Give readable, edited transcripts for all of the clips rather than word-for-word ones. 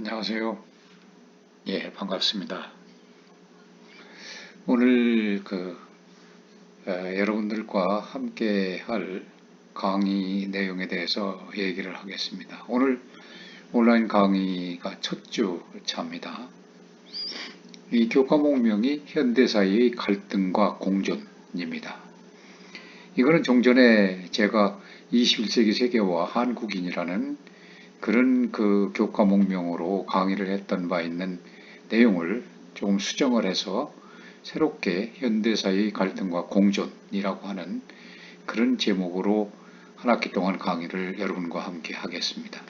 안녕하세요. 예, 반갑습니다. 오늘 여러분들과 함께 할 강의 내용에 대해서 얘기를 하겠습니다. 오늘 온라인 강의가 첫 주차입니다. 이 교과 목명이 현대사회의 갈등과 공존입니다. 이거는 종전에 제가 21세기 세계와 한국인이라는 그런 그 교과 목명으로 강의를 했던 바 있는 내용을 조금 수정을 해서 새롭게 현대사의 갈등과 공존이라고 하는 그런 제목으로 한 학기 동안 강의를 여러분과 함께 하겠습니다.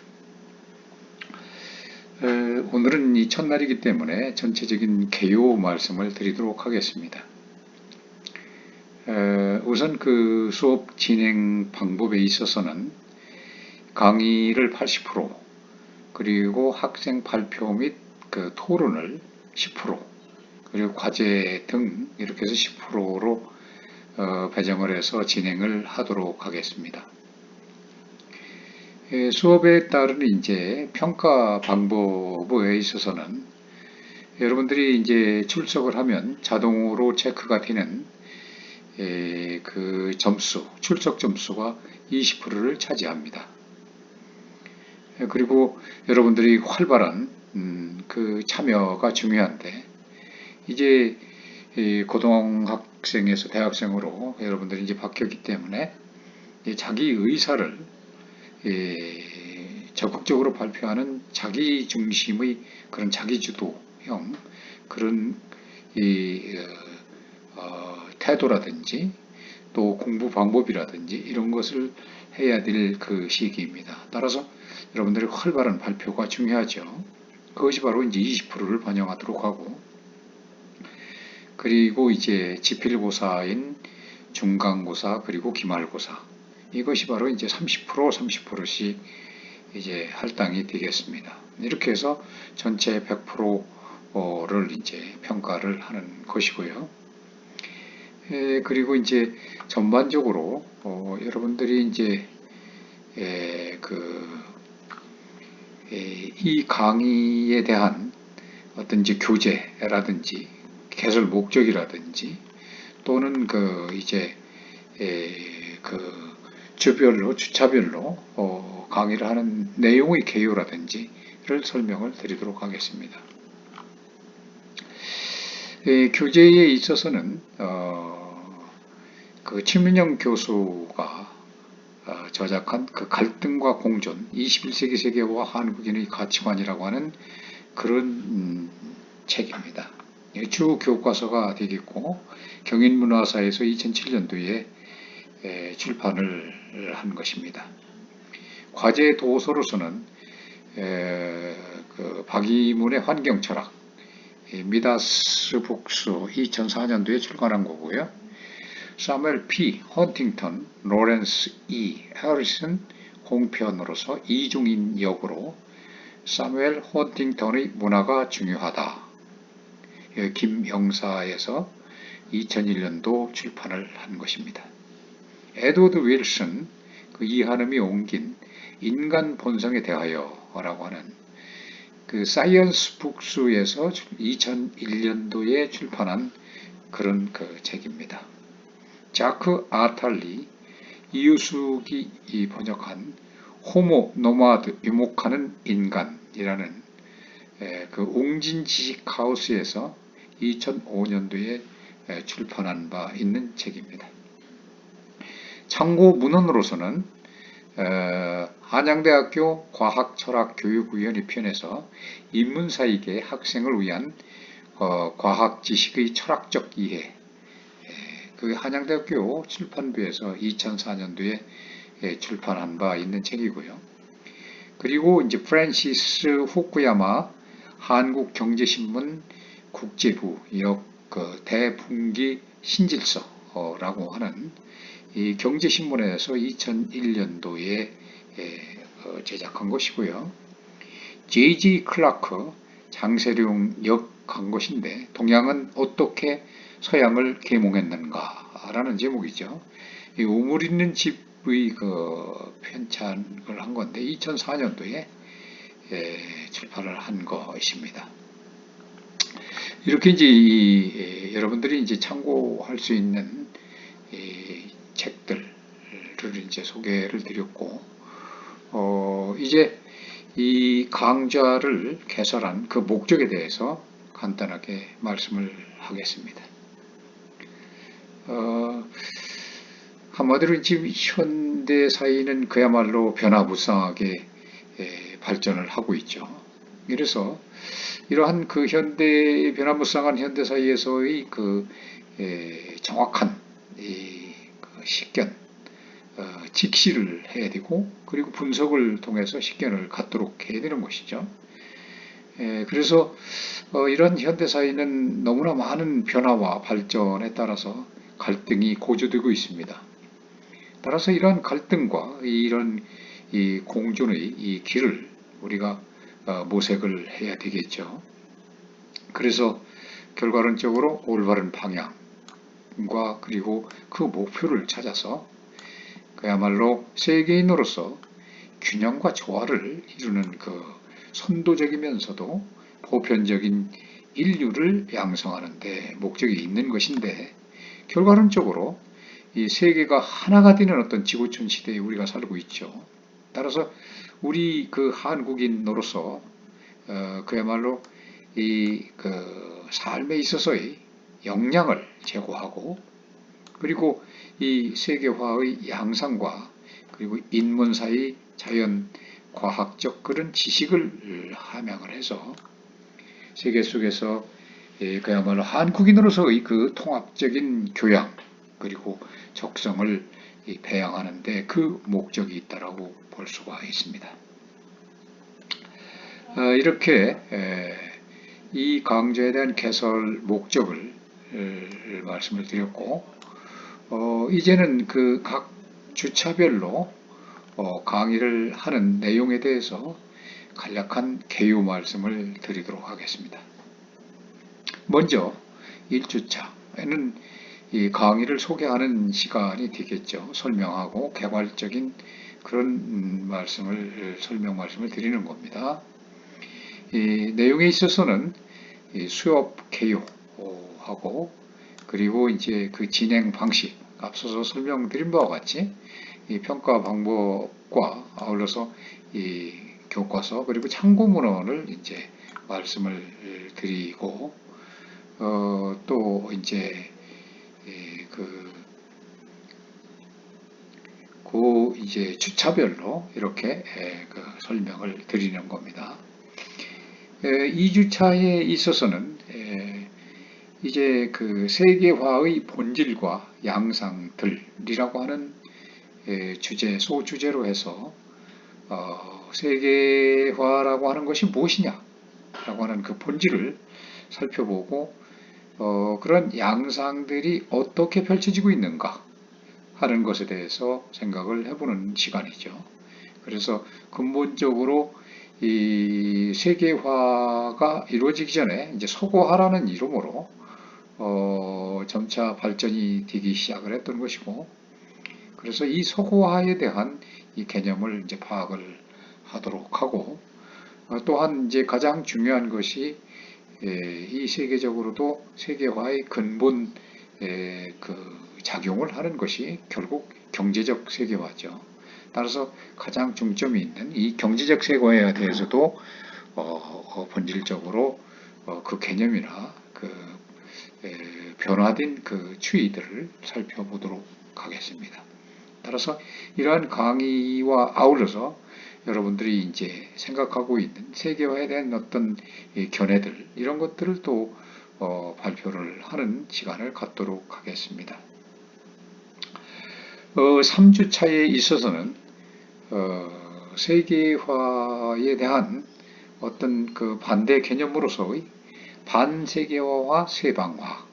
오늘은 이 첫날이기 때문에 전체적인 개요 말씀을 드리도록 하겠습니다. 우선 그 수업 진행 방법에 있어서는 강의를 80%, 그리고 학생 발표 및 그 토론을 10%, 그리고 과제 등 이렇게 해서 10%로 배정을 해서 진행을 하도록 하겠습니다. 수업에 따른 이제 평가 방법에 있어서는 여러분들이 이제 출석을 하면 자동으로 체크가 되는 그 점수, 출석 점수가 20%를 차지합니다. 그리고 여러분들이 활발한 그 참여가 중요한데, 이제 고등학생에서 대학생으로 여러분들이 이제 바뀌었기 때문에 자기 의사를 적극적으로 발표하는 자기 중심의 그런 자기주도형 그런 태도라든지 또 공부 방법이라든지 이런 것을 해야 될 그 시기입니다. 따라서 여러분들의 활발한 발표가 중요하죠. 그것이 바로 이제 20%를 반영하도록 하고, 그리고 이제 지필고사인 중간고사 그리고 기말고사, 이것이 바로 이제 30%씩 이제 할당이 되겠습니다. 이렇게 해서 전체 100%를 이제 평가를 하는 것이고요. 그리고 이제 전반적으로 여러분들이 이제 이 강의에 대한 어떤 이제 교재라든지 개설 목적이라든지 또는 주차별로 강의를 하는 내용의 개요라든지를 설명을 드리도록 하겠습니다. 교재에 있어서는 그 최민영 교수가 저작한 그 갈등과 공존, 21세기 세계와 한국인의 가치관이라고 하는 그런 책입니다. 주 교과서가 되겠고, 경인문화사에서 2007년도에 출판을 한 것입니다. 과제 도서로서는 박이문의 환경철학, 미다스 북스 2004년도에 출간한 거고요. 사무엘 P. 헌팅턴, 로렌스 E. 해리슨 공편으로서 이중인 역으로 사무엘 헌팅턴의 문화가 중요하다, 김영사에서 2001년도 출판을 한 것입니다. 에드워드 윌슨, 그 이한음이 옮긴 인간 본성에 대하여라고 하는 그 사이언스 북스에서 2001년도에 출판한 그런 그 책입니다. 자크 아탈리, 이유숙이 번역한 호모 노마드, 유목하는 인간이라는 그 웅진 지식하우스에서 2005년도에 출판한 바 있는 책입니다. 참고 문헌으로서는 한양대학교 과학철학교육위원회 편에서 인문사이계 학생을 위한 과학 지식의 철학적 이해, 그 한양대학교 출판부에서 2004년도에 출판한 바 있는 책이고요. 그리고 이제 프랜시스 후쿠야마 한국경제신문 국제부 대풍기 신질서라고 하는 이 경제신문에서 2001년도에 제작한 것이고요. J.G. 클라크 장세룡 역한 것인데, 동양은 어떻게 서양을 계몽했는가라는 제목이죠. 이 우물 있는 집의 그 편찬을 한 건데 2004년도에 출판을 한 것입니다. 이렇게 이제 여러분들이 이제 참고할 수 있는 책들을 이제 소개를 드렸고, 이제 이 강좌를 개설한 그 목적에 대해서 간단하게 말씀을 하겠습니다. 한마디로 지금 현대 사회는 그야말로 변화무쌍하게 발전을 하고 있죠. 그래서 이러한 그 현대 변화무쌍한 현대 사회에서의 그 정확한 그 식견, 직시를 해야 되고, 그리고 분석을 통해서 식견을 갖도록 해야 되는 것이죠. 그래서 이런 현대 사회는 너무나 많은 변화와 발전에 따라서 갈등이 고조되고 있습니다. 따라서 이러한 갈등과 이런 이 공존의 이 길을 우리가 모색을 해야 되겠죠. 그래서 결과론적으로 올바른 방향과 그리고 그 목표를 찾아서 그야말로 세계인으로서 균형과 조화를 이루는 그 선도적이면서도 보편적인 인류를 양성하는 데 목적이 있는 것인데, 결과론적으로 이 세계가 하나가 되는 어떤 지구촌 시대에 우리가 살고 있죠. 따라서 우리 그 한국인으로서 그야말로 이 그 삶에 있어서의 역량을 제고하고, 그리고 이 세계화의 양상과 그리고 인문사의 자연 과학적 그런 지식을 함양을 해서 세계 속에서 그야말로 한국인으로서의 그 통합적인 교양 그리고 적성을 배양하는 데 그 목적이 있다라고 볼 수가 있습니다. 이렇게 이 강좌에 대한 개설 목적을 말씀을 드렸고, 이제는 그 각 주차별로 강의를 하는 내용에 대해서 간략한 개요 말씀을 드리도록 하겠습니다. 먼저 1주차에는 이 강의를 소개하는 시간이 되겠죠. 설명하고 개괄적인 그런 설명 말씀을 드리는 겁니다. 이 내용에 있어서는 수업 개요하고 그리고 이제 그 진행 방식, 앞서서 설명드린 바와 같이 이 평가 방법과 아울러서 이 교과서 그리고 참고 문헌을 이제 말씀을 드리고, 또 이제 그 이제 주차별로 이렇게 그 설명을 드리는 겁니다. 2주차에 있어서는 이제 그 세계화의 본질과 양상들이라고 하는 주제, 소주제로 해서 세계화라고 하는 것이 무엇이냐라고 하는 그 본질을 살펴보고, 그런 양상들이 어떻게 펼쳐지고 있는가 하는 것에 대해서 생각을 해보는 시간이죠. 그래서 근본적으로 이 세계화가 이루어지기 전에 이제 서구화라는 이름으로 점차 발전이 되기 시작을 했던 것이고, 그래서 이 서구화에 대한 이 개념을 이제 파악을 하도록 하고, 또한 이제 가장 중요한 것이 이 세계적으로도 세계화의 근본 그 작용을 하는 것이 결국 경제적 세계화죠. 따라서 가장 중점이 있는 이 경제적 세계화에 대해서도 본질적으로 그 개념이나 그 변화된 그 추이들을 살펴보도록 하겠습니다. 따라서 이러한 강의와 아울러서 여러분들이 이제 생각하고 있는 세계화에 대한 어떤 견해들, 이런 것들을 또 발표를 하는 시간을 갖도록 하겠습니다. 3주차에 있어서는 세계화에 대한 어떤 그 반대 개념으로서의 반세계화와 세방화라고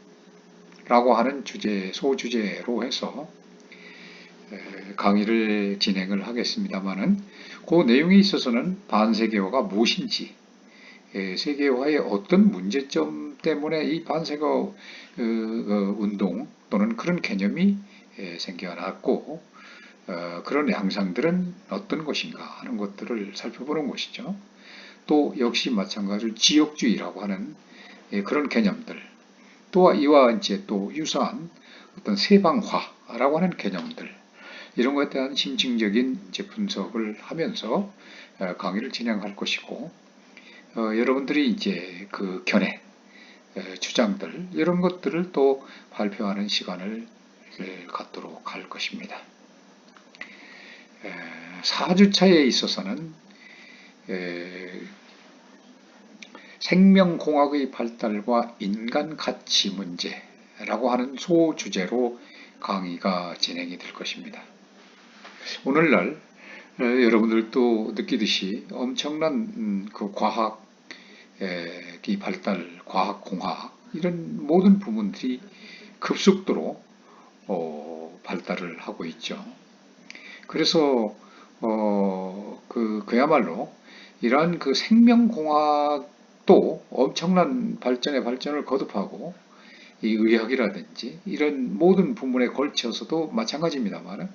하는 소주제로 해서 강의를 진행을 하겠습니다만은, 그 내용에 있어서는 반세계화가 무엇인지, 세계화의 어떤 문제점 때문에 이 반세계화 운동 또는 그런 개념이 생겨났고, 그런 양상들은 어떤 것인가 하는 것들을 살펴보는 것이죠. 또 역시 마찬가지로 지역주의라고 하는 그런 개념들, 또 이와 이제 또 유사한 어떤 세방화라고 하는 개념들, 이런 것에 대한 심층적인 이제 분석을 하면서 강의를 진행할 것이고, 여러분들이 이제 그 견해, 주장들 이런 것들을 또 발표하는 시간을 갖도록 할 것입니다. 4주차에 있어서는 생명공학의 발달과 인간 가치 문제라고 하는 소주제로 강의가 진행이 될 것입니다. 오늘날 여러분들도 느끼듯이 엄청난 그 과학의 발달, 과학공학 이런 모든 부분들이 급속도로 발달을 하고 있죠. 그래서 그야말로 이러한 그 생명공학도 엄청난 발전을 거듭하고 이 의학이라든지 이런 모든 부분에 걸쳐서도 마찬가지입니다만,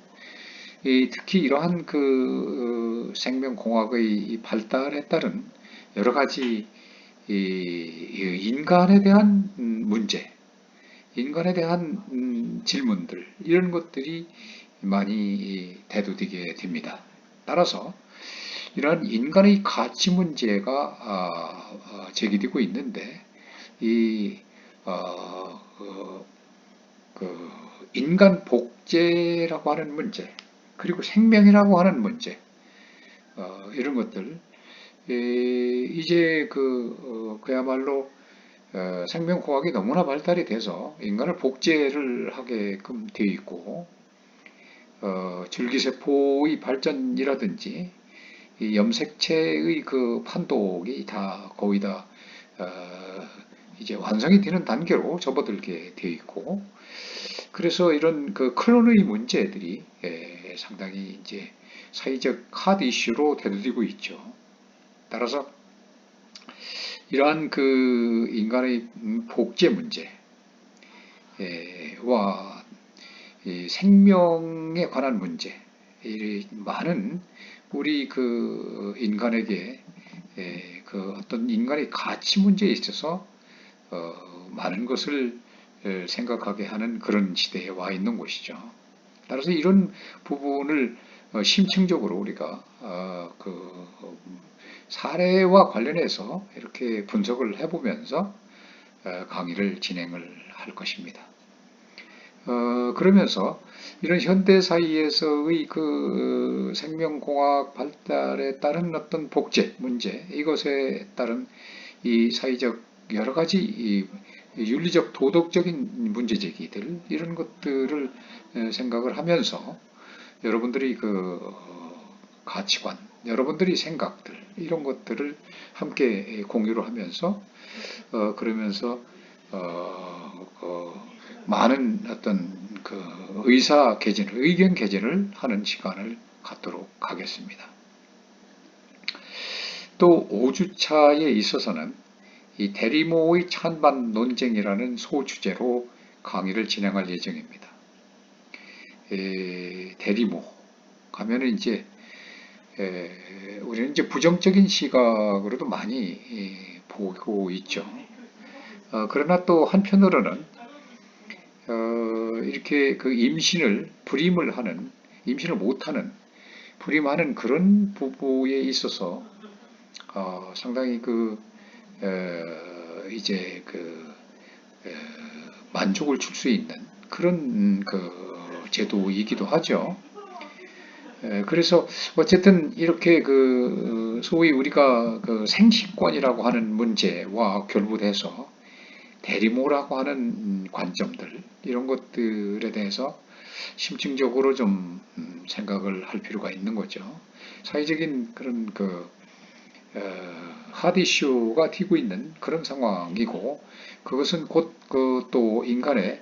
특히 이러한 그 생명공학의 발달에 따른 여러 가지 인간에 대한 문제, 인간에 대한 질문들 이런 것들이 많이 대두되게 됩니다. 따라서 이러한 인간의 가치 문제가 제기되고 있는데, 이 인간 복제라고 하는 문제, 그리고 생명이라고 하는 문제, 이런 것들 이제 그야말로 생명공학이 너무나 발달이 돼서 인간을 복제를 하게끔 되어 있고, 줄기세포의 발전이라든지 이 염색체의 그 판독이 다 거의 다 이제 완성이 되는 단계로 접어들게 되어 있고, 그래서 이런 그 클론의 문제들이 상당히 이제 사회적 핫 이슈로 대두되고 있죠. 따라서 이러한 그 인간의 복제 문제와 생명에 관한 문제, 많은 우리 그 인간에게 그 어떤 인간의 가치 문제에 있어서 많은 것을 생각하게 하는 그런 시대에 와 있는 것이죠. 따라서 이런 부분을 심층적으로 우리가 그 사례와 관련해서 이렇게 분석을 해보면서 강의를 진행을 할 것입니다. 그러면서 이런 현대 사회에서의 그 생명공학 발달에 따른 어떤 복제 문제, 이것에 따른 이 사회적 여러 가지 이 윤리적 도덕적인 문제제기들 이런 것들을 생각을 하면서 여러분들이 그 가치관, 여러분들이 생각들 이런 것들을 함께 공유를 하면서 그러면서 많은 어떤 그 의사 개진을, 의견 개진을 하는 시간을 갖도록 하겠습니다. 또 5주차에 있어서는 이 대리모의 찬반 논쟁이라는 소주제로 강의를 진행할 예정입니다. 대리모 가면은 이제 우리는 이제 부정적인 시각으로도 많이 보고 있죠. 그러나 또 한편으로는 이렇게 그 임신을 못하는 불임하는 그런 부부에 있어서 상당히 이제 만족을 줄 수 있는 그런 그 제도이기도 하죠. 그래서 어쨌든 이렇게 그 소위 우리가 그 생식권이라고 하는 문제와 결부돼서 대리모라고 하는 관점들 이런 것들에 대해서 심층적으로 좀 생각을 할 필요가 있는 거죠. 사회적인 그런 핫 이슈가 튀고 있는 그런 상황이고, 그것은 곧 또 인간의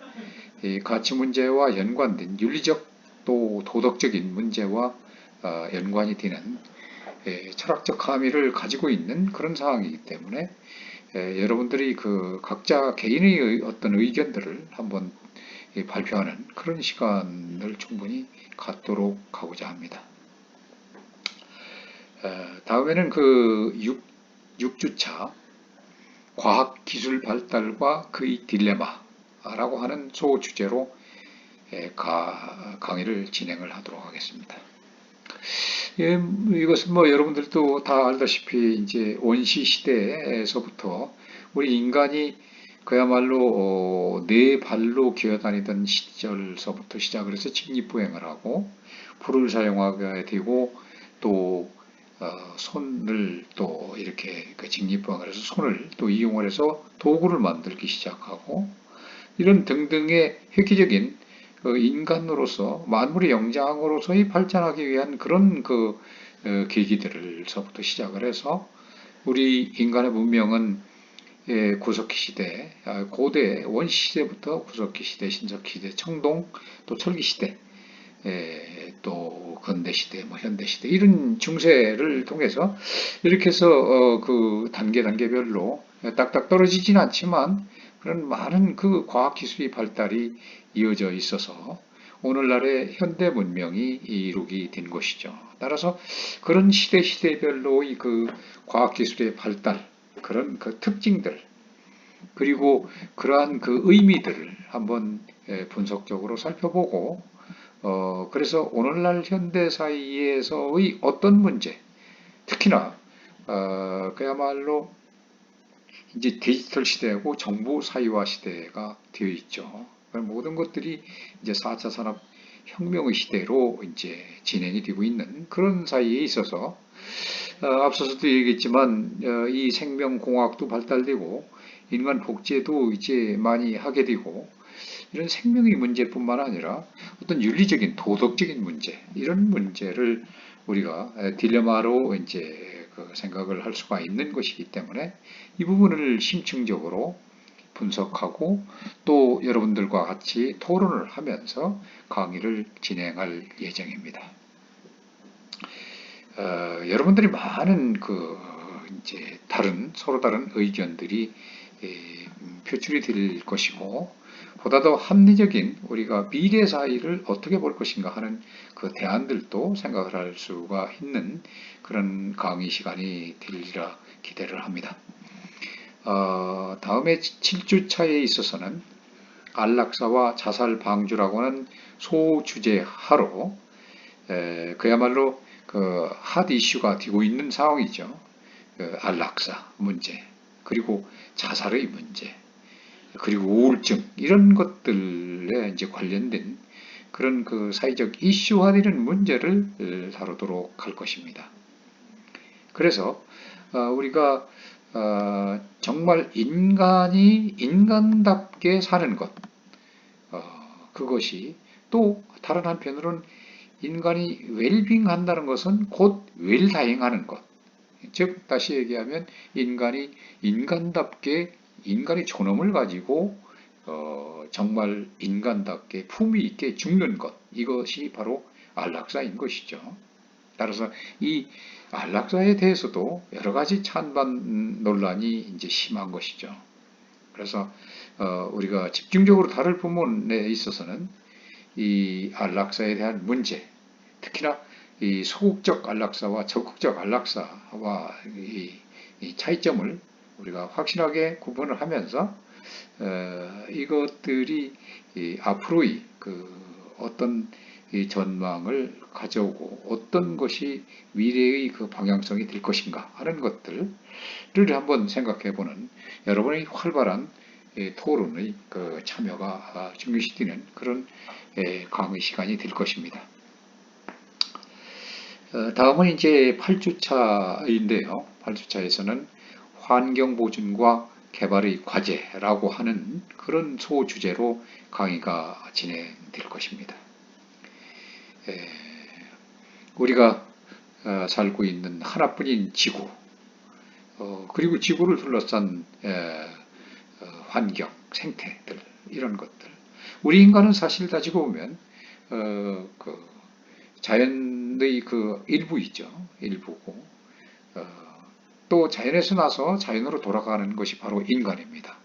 가치 문제와 연관된 윤리적 또 도덕적인 문제와 연관이 되는 철학적 함의를 가지고 있는 그런 상황이기 때문에 여러분들이 그 각자 개인의 어떤 의견들을 한번 발표하는 그런 시간을 충분히 갖도록 하고자 합니다. 다음에는 그 6주차 과학기술 발달과 그의 딜레마라고 하는 소주제로 강의를 진행을 하도록 하겠습니다. 예, 이것은 뭐 여러분들도 다 알다시피 이제 원시 시대에서부터 우리 인간이 그야말로 네 발로 기어다니던 시절서부터 시작을 해서 직립보행을 하고 불을 사용하게 되고 또 손을 또 이렇게 그 직립보행을 해서 손을 또 이용을 해서 도구를 만들기 시작하고 이런 등등의 획기적인 인간으로서 만물의 영장으로서의 발전하기 위한 그런 계기들을서부터 시작을 해서 우리 인간의 문명은 구석기 시대, 고대 원시 시대부터 구석기 시대, 신석기 시대, 청동 또 철기 시대, 또 근대 시대, 뭐 현대 시대 이런 중세를 통해서 이렇게 해서 그 단계별로 딱딱 떨어지진 않지만 그런 많은 그 과학 기술의 발달이 이어져 있어서 오늘날의 현대 문명이 이루게 된 것이죠. 따라서 그런 시대별로의 그 과학 기술의 발달, 그런 그 특징들, 그리고 그러한 그 의미들을 한번 분석적으로 살펴보고 그래서 오늘날 현대사회에서의 어떤 문제, 특히나 그야말로 이제 디지털 시대고 정보 사회화 시대가 되어 있죠. 모든 것들이 이제 4차 산업 혁명의 시대로 이제 진행이 되고 있는 그런 사이에 있어서 앞서서도 얘기했지만 이 생명공학도 발달되고 인간 복제도 이제 많이 하게 되고 이런 생명의 문제뿐만 아니라 어떤 윤리적인 도덕적인 문제 이런 문제를 우리가 딜레마로 이제 생각을 할 수가 있는 것이기 때문에 이 부분을 심층적으로 분석하고 또 여러분들과 같이 토론을 하면서 강의를 진행할 예정입니다. 여러분들이 많은 이제 서로 다른 의견들이 표출이 될 것이고 보다 더 합리적인 우리가 미래 사회를 어떻게 볼 것인가 하는 그 대안들도 생각을 할 수가 있는 그런 강의 시간이 되리라 기대를 합니다. 다음에 7주차에 있어서는 안락사와 자살 방주라고 하는 소주제하로 그야말로 그 핫 이슈가 되고 있는 상황이죠. 안락사 문제, 그리고 자살의 문제, 그리고 우울증 이런 것들에 이제 관련된 그런 그 사회적 이슈화되는 문제를 다루도록 할 것입니다. 그래서 우리가 정말 인간이 인간답게 사는 것, 그것이 또 다른 한편으로는 인간이 웰빙한다는 것은 곧 웰다잉하는 것. 즉 다시 얘기하면 인간이 인간답게 인간의 존엄을 가지고 정말 인간답게 품위 있게 죽는 것. 이것이 바로 안락사인 것이죠. 따라서 이 안락사에 대해서도 여러 가지 찬반 논란이 이제 심한 것이죠. 그래서 우리가 집중적으로 다룰 부분에 있어서는 이 안락사에 대한 문제, 특히나 이 소극적 안락사와 적극적 안락사와 이 차이점을 우리가 확실하게 구분을 하면서 이것들이 앞으로의 어떤 이 전망을 가져오고 어떤 것이 미래의 그 방향성이 될 것인가 하는 것들을 한번 생각해보는 여러분의 활발한 토론의 참여가 중요시되는 그런 강의 시간이 될 것입니다. 다음은 이제 8주차인데요. 8주차에서는 환경보존과 개발의 과제라고 하는 그런 소주제로 강의가 진행될 것입니다. 우리가 살고 있는 하나뿐인 지구, 그리고 지구를 둘러싼 환경, 생태들 이런 것들. 우리 인간은 사실 따지고 보면 자연의 일부이죠. 일부고 또 자연에서 나서 자연으로 돌아가는 것이 바로 인간입니다.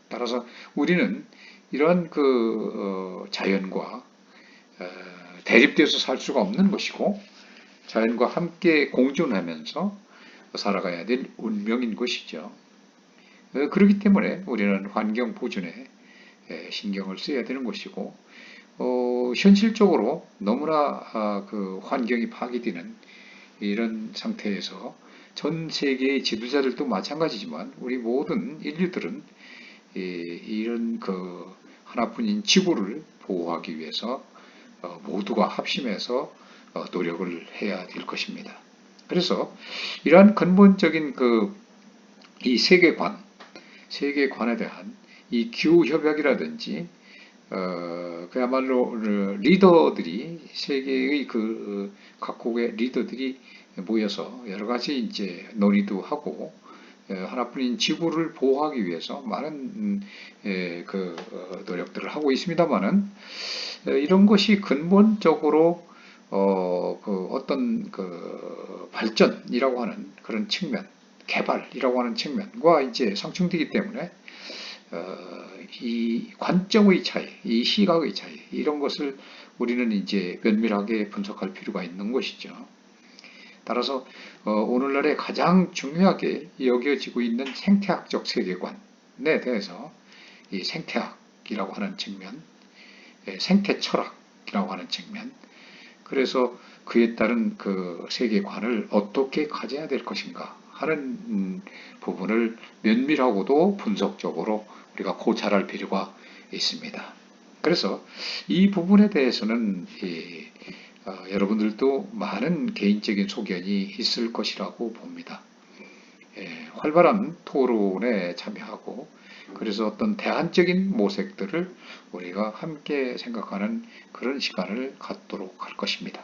따라서 우리는 이러한 자연과 대립되어서 살 수가 없는 것이고 자연과 함께 공존하면서 살아가야 될 운명인 것이죠. 그렇기 때문에 우리는 환경 보존에 신경을 써야 되는 것이고, 현실적으로 너무나 그 환경이 파괴되는 이런 상태에서 전 세계의 지도자들도 마찬가지지만 우리 모든 인류들은 이런 그 하나뿐인 지구를 보호하기 위해서 모두가 합심해서 노력을 해야 될 것입니다. 그래서 이러한 근본적인 이 세계관에 대한 이 기후 협약이라든지 그야말로 리더들이 세계의 각국의 리더들이 모여서 여러 가지 이제 논의도 하고 하나뿐인 지구를 보호하기 위해서 많은 노력들을 하고 있습니다만은 이런 것이 근본적으로 어떤 발전이라고 하는 그런 측면, 개발이라고 하는 측면과 이제 상충되기 때문에 이 관점의 차이, 이 시각의 차이, 이런 것을 우리는 이제 면밀하게 분석할 필요가 있는 것이죠. 따라서 오늘날에 가장 중요하게 여겨지고 있는 생태학적 세계관에 대해서 이 생태학이라고 하는 측면, 생태 철학이라고 하는 측면, 그래서 그에 따른 그 세계관을 어떻게 가져야 될 것인가 하는 부분을 면밀하고도 분석적으로 우리가 고찰할 필요가 있습니다. 그래서 이 부분에 대해서는 여러분들도 많은 개인적인 소견이 있을 것이라고 봅니다. 활발한 토론에 참여하고 그래서 어떤 대안적인 모색들을 우리가 함께 생각하는 그런 시간을 갖도록 할 것입니다.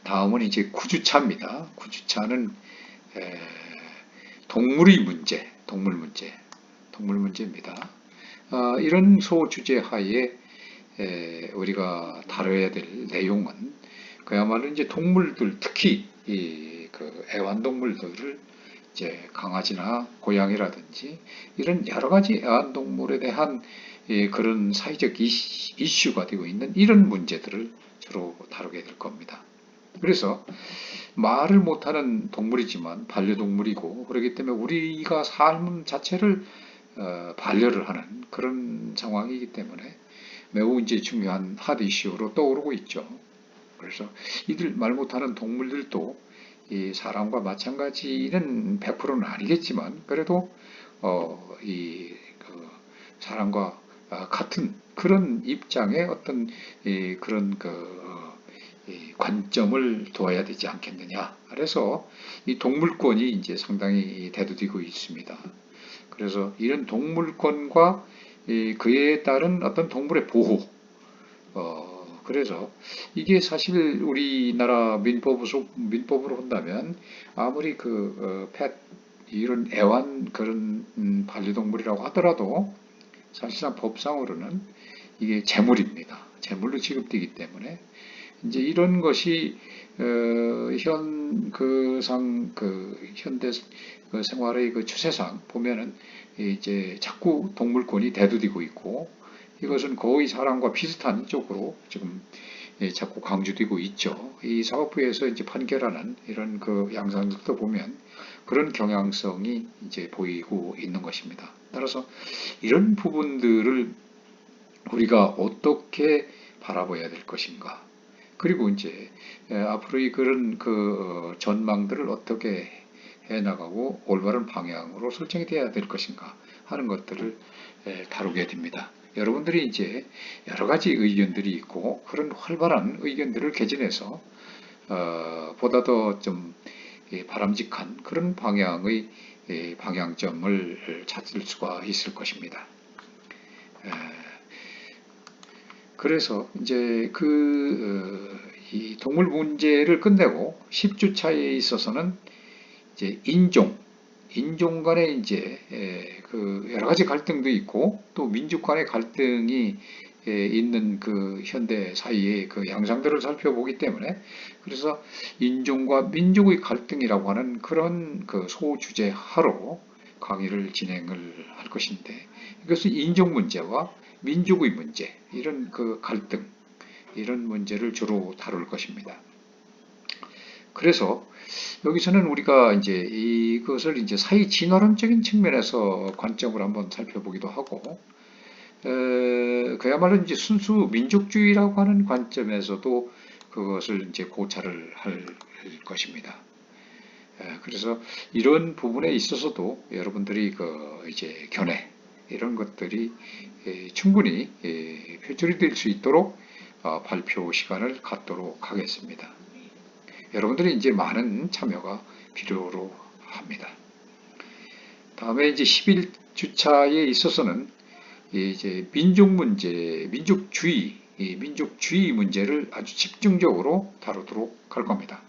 다음은 이제 9주차입니다. 9주차는 동물 문제입니다. 이런 소주제 하에 우리가 다뤄야 될 내용은 그야말로 이제 동물들, 특히 그 애완동물들을 이제 강아지나 고양이라든지 이런 여러 가지 애완동물에 대한 그런 사회적 이슈가 되고 있는 이런 문제들을 주로 다루게 될 겁니다. 그래서 말을 못하는 동물이지만 반려동물이고 그렇기 때문에 우리가 삶 자체를 반려를 하는 그런 상황이기 때문에 매우 이제 중요한 하드 이슈로 떠오르고 있죠. 그래서 이들 말 못하는 동물들도 이 사람과 마찬가지는 100%는 아니겠지만 그래도 사람과 같은 그런 입장의 어떤 그런 관점을 두어야 되지 않겠느냐. 그래서 이 동물권이 이제 상당히 대두되고 있습니다. 그래서 이런 동물권과 그에 따른 어떤 동물의 보호, 그래서 이게 사실 우리나라 민법으로 본다면 아무리 이런 애완 그런 반려동물이라고 하더라도 사실상 법상으로는 이게 재물입니다. 재물로 취급되기 때문에 이제 이런 것이 현대 생활의 추세상 보면은 이제 자꾸 동물권이 대두되고 있고 이것은 거의 사람과 비슷한 쪽으로 지금 자꾸 강조되고 있죠. 이 사법부에서 이제 판결하는 이런 양상들도 보면 그런 경향성이 이제 보이고 있는 것입니다. 따라서 이런 부분들을 우리가 어떻게 바라봐야 될 것인가. 그리고 이제 앞으로의 그런 전망들을 어떻게 해나가고 올바른 방향으로 설정이 되어야 될 것인가 하는 것들을 다루게 됩니다. 여러분들이 이제 여러 가지 의견들이 있고 그런 활발한 의견들을 개진해서 보다 더 좀 바람직한 그런 방향의 방향점을 찾을 수가 있을 것입니다. 그래서 이제 이 동물 문제를 끝내고 10주차에 있어서는 이제 인종 간의 이제 여러 가지 갈등도 있고 또 민족 간의 갈등이 있는 현대 사회의 양상들을 살펴보기 때문에 그래서 인종과 민족의 갈등이라고 하는 그런 소주제 하로 강의를 진행을 할 것인데 이것은 인종 문제와 민족의 문제 이런 갈등 이런 문제를 주로 다룰 것입니다. 그래서 여기서는 우리가 이제 이것을 이제 사회 진화론적인 측면에서 관점을 한번 살펴보기도 하고, 그야말로 이제 순수 민족주의라고 하는 관점에서도 그것을 이제 고찰을 할 것입니다. 그래서 이런 부분에 있어서도 여러분들이 그 이제 견해 이런 것들이 충분히 표출이 될 수 있도록 발표 시간을 갖도록 하겠습니다. 여러분들이 이제 많은 참여가 필요로 합니다. 다음에 이제 11주차에 있어서는 이제 민족 문제, 민족주의 문제를 아주 집중적으로 다루도록 할 겁니다.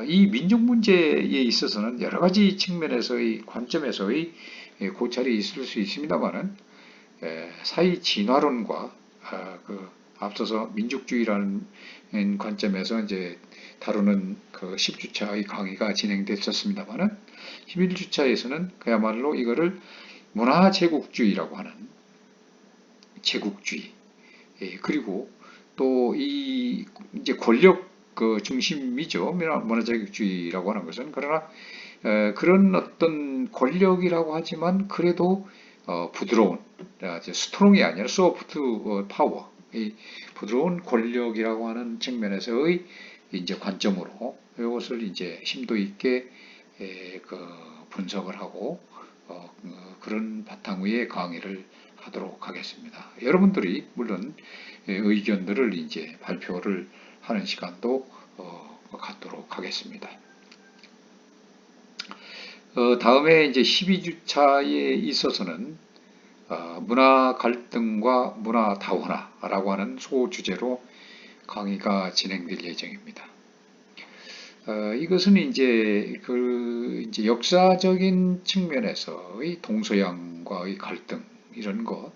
이 민족 문제에 있어서는 여러 가지 측면에서의 관점에서의 고찰이 있을 수 있습니다만은 사회 진화론과 앞서서 민족주의라는 관점에서 이제 다루는 그 10주차의 강의가 진행됐었습니다만은 11주차에서는 그야말로 이거를 문화제국주의라고 하는 제국주의, 그리고 또 이 이제 권력 그 중심이죠. 문화제국주의라고 하는 것은. 그러나 그런 어떤 권력이라고 하지만 그래도 부드러운, 스트롱이 아니라 소프트 파워, 부드러운 권력이라고 하는 측면에서의 이제 관점으로 이것을 이제 심도 있게 그 분석을 하고 그런 바탕 위에 강의를 하도록 하겠습니다. 여러분들이 물론 의견들을 이제 발표를 하는 시간도 갖도록 하겠습니다. 다음에 이제 12주차에 있어서는 문화 갈등과 문화 다원화라고 하는 소주제로 강의가 진행될 예정입니다. 이것은 이제 이제 역사적인 측면에서의 동서양과의 갈등 이런 것,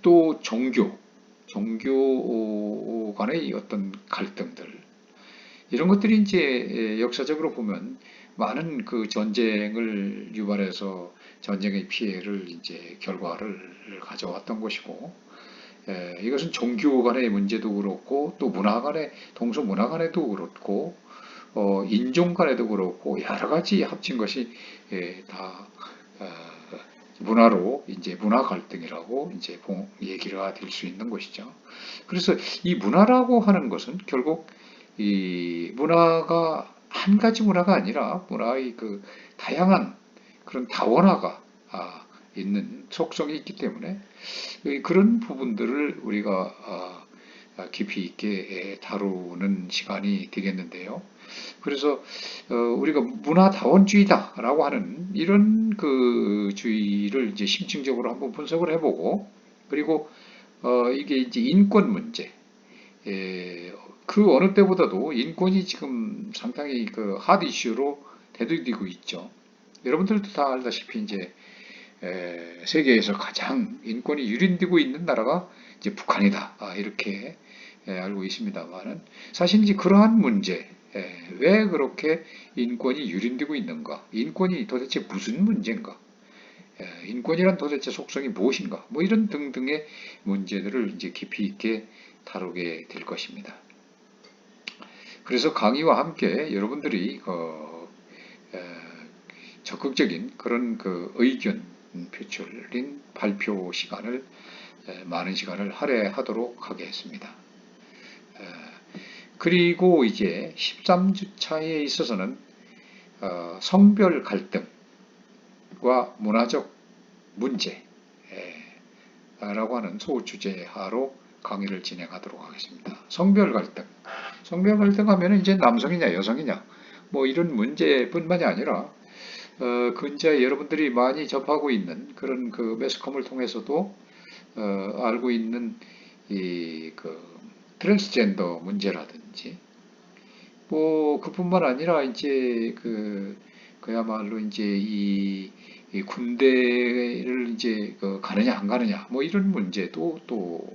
또 종교 간의 어떤 갈등들 이런 것들이 이제 역사적으로 보면 많은 그 전쟁을 유발해서 전쟁의 피해를 이제 결과를 가져왔던 것이고, 이것은 종교 간의 문제도 그렇고 또 문화 간의 동서 문화 간에도 그렇고 인종 간에도 그렇고 여러 가지 합친 것이 다 문화로 이제 문화 갈등이라고 이제 얘기가 될 수 있는 것이죠. 그래서 이 문화라고 하는 것은 결국 이 문화가 한 가지 문화가 아니라 문화의 그 다양한 그런 다원화가 있는 속성이 있기 때문에 그런 부분들을 우리가 깊이 있게 다루는 시간이 되겠는데요. 그래서 우리가 문화다원주의다라고 하는 이런 그 주의를 이제 심층적으로 한번 분석을 해보고, 그리고 이게 이제 인권 문제, 그 어느 때보다도 인권이 지금 상당히 그 핫 이슈로 대두되고 있죠. 여러분들도 다 알다시피 이제 세계에서 가장 인권이 유린되고 있는 나라가 이제 북한이다. 이렇게 알고 있습니다만은 사실 이제 그러한 문제, 왜 그렇게 인권이 유린되고 있는가? 인권이 도대체 무슨 문제인가? 인권이란 도대체 속성이 무엇인가? 뭐 이런 등등의 문제들을 이제 깊이 있게 다루게 될 것입니다. 그래서 강의와 함께 여러분들이 적극적인 그런 그 의견 표출인 발표 시간을 많은 시간을 할애하도록 하겠습니다. 그리고 이제 13주차에 있어서는 성별 갈등과 문화적 문제라고 하는 소주제하로 강의를 진행하도록 하겠습니다. 성별 갈등. 성별 갈등 하면 이제 남성이냐 여성이냐 뭐 이런 문제뿐만이 아니라 근자에 여러분들이 많이 접하고 있는 그런 그 매스컴을 통해서도 알고 있는 그 트랜스젠더 문제라든지 뭐 그뿐만 아니라 이제 그야말로 이제 이 군대를 이제 가느냐 안 가느냐 뭐 이런 문제도 또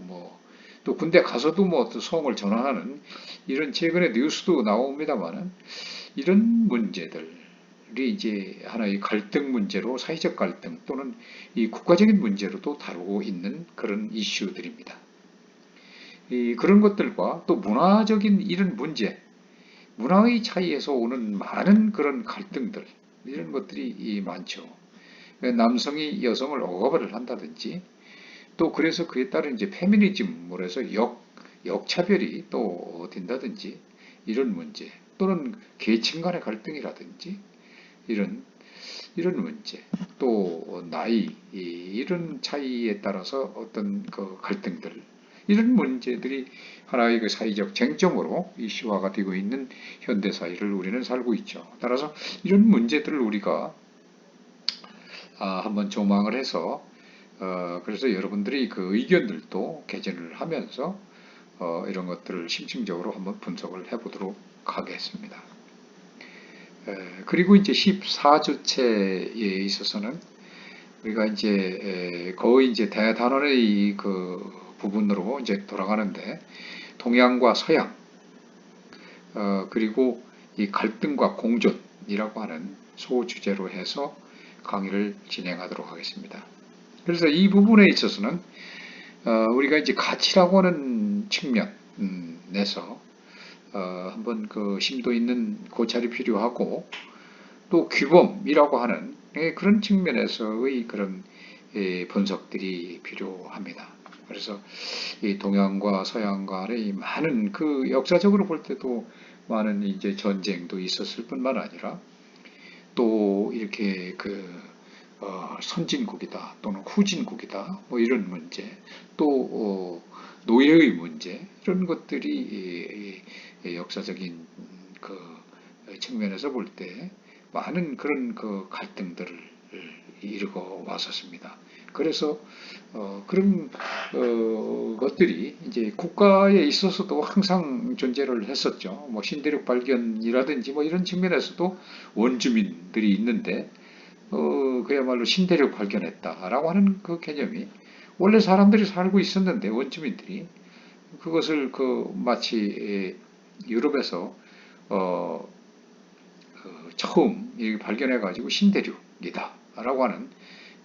군대 가서도 뭐 또 성을 전환하는 이런 최근에 뉴스도 나옵니다만은 이런 문제들이 이제 하나의 갈등 문제로 사회적 갈등 또는 이 국가적인 문제로도 다루고 있는 그런 이슈들입니다. 그런 것들과 또 문화적인 이런 문제, 문화의 차이에서 오는 많은 그런 갈등들, 이런 것들이 많죠. 남성이 여성을 억압을 한다든지, 또 그래서 그에 따른 이제 페미니즘으로 해서 역차별이 또 된다든지, 이런 문제, 또는 계층 간의 갈등이라든지, 이런 문제, 또 나이, 이런 차이에 따라서 어떤 그 갈등들, 이런 문제들이 하나의 그 사회적 쟁점으로 이슈화가 되고 있는 현대 사회를 우리는 살고 있죠. 따라서 이런 문제들을 우리가 한번 조망을 해서 그래서 여러분들이 그 의견들도 개진을 하면서 이런 것들을 심층적으로 한번 분석을 해보도록 하겠습니다. 그리고 이제 14주체에 있어서는 우리가 이제 거의 이제 대단원의 그 부분으로 이제 돌아가는데, 동양과 서양, 그리고 이 갈등과 공존이라고 하는 소주제로 해서 강의를 진행하도록 하겠습니다. 그래서 이 부분에 있어서는 우리가 이제 가치라고 하는 측면에서 한번 그 심도 있는 고찰이 필요하고, 또 규범이라고 하는 그런 측면에서의 그런 분석들이 필요합니다. 그래서 이 동양과 서양 간의 많은 그 역사적으로 볼 때도 많은 이제 전쟁도 있었을 뿐만 아니라, 또 이렇게 그 선진국이다 또는 후진국이다 뭐 이런 문제, 또 노예의 문제, 이런 것들이 역사적인 그 측면에서 볼 때 많은 그런 그 갈등들을 이루고 왔었습니다. 그래서 그런 것들이 이제 국가에 있어서도 항상 존재를 했었죠. 뭐 신대륙 발견이라든지 뭐 이런 측면에서도 원주민들이 있는데, 그야말로 신대륙 발견했다라고 하는 그 개념이, 원래 사람들이 살고 있었는데 원주민들이 그것을 그 마치 유럽에서 어, 처음 발견해 가지고 신대륙이다라고 하는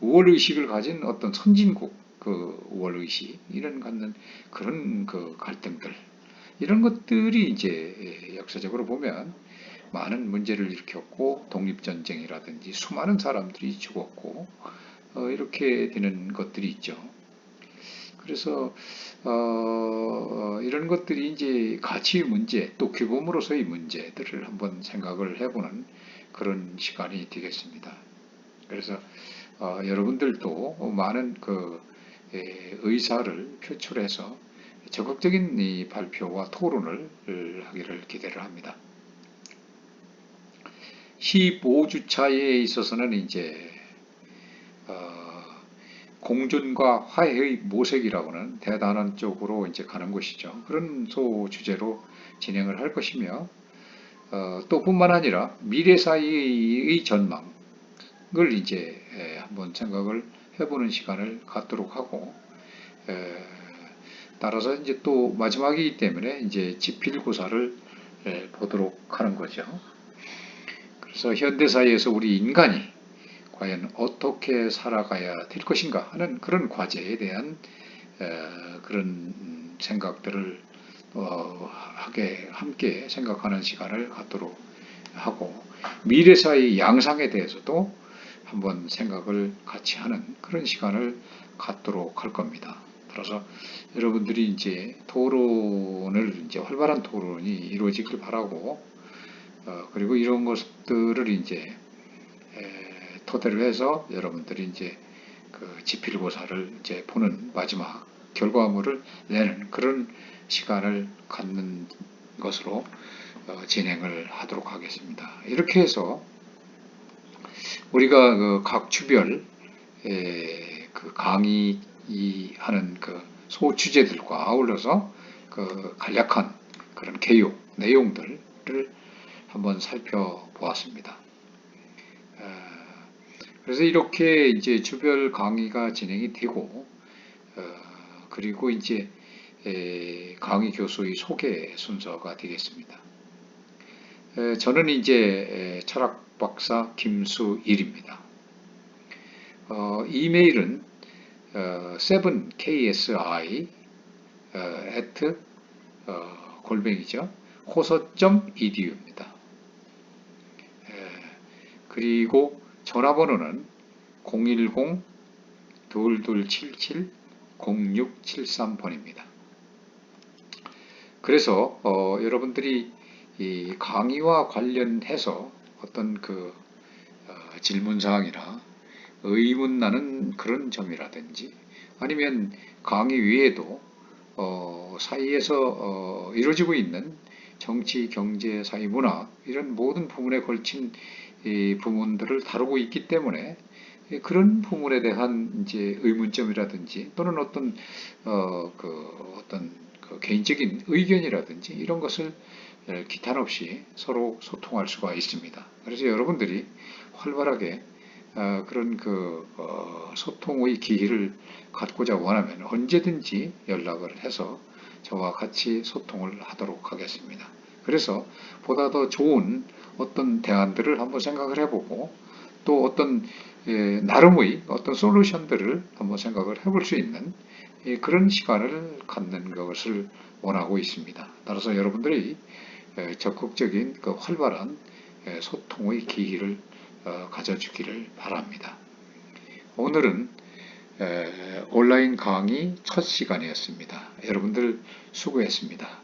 우월의식을 가진 어떤 선진국 그 우월의식, 이런 갖는 그런 그 갈등들, 이런 것들이 이제 역사적으로 보면 많은 문제를 일으켰고, 독립전쟁이라든지 수많은 사람들이 죽었고 이렇게 되는 것들이 있죠. 그래서 이런 것들이 이제 가치의 문제, 또 규범으로서의 문제들을 한번 생각을 해보는 그런 시간이 되겠습니다. 그래서 여러분들도 많은 그 의사를 표출해서 적극적인 이 발표와 토론을 하기를 기대를 합니다. 15주차에 있어서는 이제 공존과 화해의 모색이라고는 대단한 쪽으로 이제 가는 것이죠. 그런 소 주제로 진행을 할 것이며, 또 뿐만 아니라 미래 사회의 전망을 이제 한번 생각을 해보는 시간을 갖도록 하고, 따라서 이제 또 마지막이기 때문에 이제 지필고사를 보도록 하는 거죠. 그래서 현대사회에서 우리 인간이 과연 어떻게 살아가야 될 것인가 하는 그런 과제에 대한 그런 생각들을 함께 생각하는 시간을 갖도록 하고, 미래사의 양상에 대해서도 한번 생각을 같이 하는 그런 시간을 갖도록 할 겁니다. 따라서 여러분들이 이제 토론을 이제 활발한 토론이 이루어지길 바라고, 그리고 이런 것들을 이제 토대로 해서 여러분들이 이제 그 지필고사를 이제 보는 마지막 결과물을 내는 그런 시간을 갖는 것으로 진행을 하도록 하겠습니다. 이렇게 해서 우리가 그 각 주별 그 강의하는 그 소주제들과 아울러서 그 간략한 그런 개요 내용들을 한번 살펴보았습니다. 그래서 이렇게 이제 주별 강의가 진행이 되고, 그리고 이제 강의 교수의 소개 순서가 되겠습니다. 저는 이제 철학 박사 김수일입니다. 이메일은 7ksi at 골뱅이죠. 호서.edu입니다. 그리고 전화번호는 010-2277-0673번입니다. 그래서 여러분들이 이 강의와 관련해서 어떤 질문사항이나 의문 나는 그런 점이라든지 아니면 강의 외에도 사회에서 이루어지고 있는 정치, 경제, 사회, 문화 이런 모든 부분에 걸친 이 부문들을 다루고 있기 때문에 그런 부분에 대한 이제 의문점이라든지 또는 어떤 개인적인 의견이라든지 이런 것을 기탄 없이 서로 소통할 수가 있습니다. 그래서 여러분들이 활발하게 그런 소통의 기회를 갖고자 원하면 언제든지 연락을 해서 저와 같이 소통을 하도록 하겠습니다. 그래서 보다 더 좋은 어떤 대안들을 한번 생각을 해보고 또 어떤 나름의 어떤 솔루션들을 한번 생각을 해볼 수 있는 그런 시간을 갖는 것을 원하고 있습니다. 따라서 여러분들이 적극적인 활발한 소통의 기회를 가져주기를 바랍니다. 오늘은 온라인 강의 첫 시간이었습니다. 여러분들 수고했습니다.